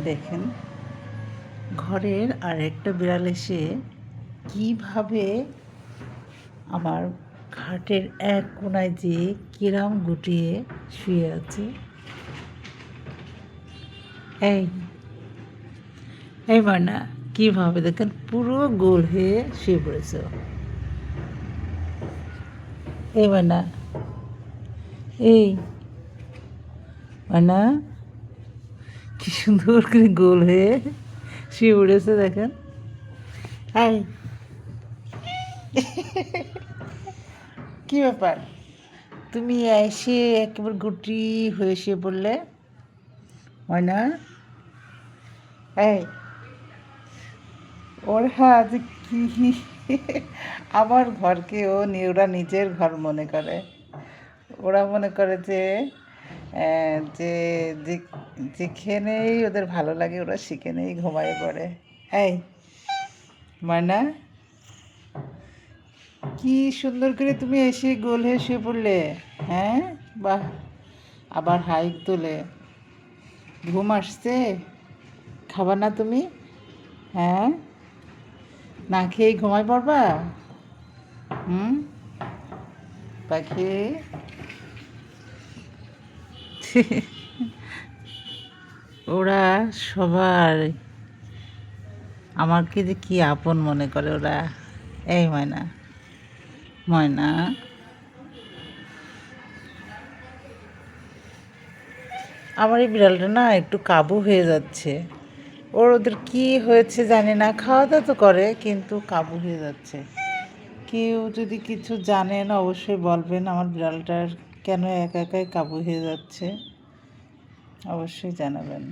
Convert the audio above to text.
দেখেন ঘরের আরেকটা বিড়াল এসে কিভাবে আমার খাটের এক কোণায় যে কিরাম গুটিয়ে শুয়ে আছে। এই এই মানা কিভাবে দেখেন পুরো গোল হয়ে শুয়ে পড়েছে। এই মানা, এই মানা কি সুন্দর করে গোল হয়ে শুয়ে পড়েছে দেখেন। এই কি ব্যাপার, তুমি এসে একেবারে গুটি হয়ে শুয়ে পড়লে? ময়না, এই ওর হাত কি আমার ঘরকে ওরা নিজের ঘর মনে করে। ওরা মনে করে যে যে যেখানেই ওদের ভালো লাগে ওরা সেখানেই ঘুমায় পড়ে। এই ময়না, কি সুন্দর করে তুমি এসে গোল হয়ে শুয়ে পড়লে। হ্যাঁ, বাহ, আবার হাইক তোলে। ঘুম আসছে? খাবার না তুমি? হ্যাঁ, না খেয়েই ঘুমায় পড়বা? পাখি ওরা সবার আমাকে যে কি আপন মনে করে ওরা। এই ময়না, ময়না, আমার এই বিড়ালটা না একটু কাবু হয়ে যাচ্ছে। ওদের কি হয়েছে জানি না, খাওয়া দাওয়া তো করে কিন্তু কাবু হয়ে যাচ্ছে। কেউ যদি কিছু জানেন অবশ্যই বলবেন, আমার বিড়ালটার কেন একা একাই কাবু হয়ে যাচ্ছে অবশ্যই জানাবেন।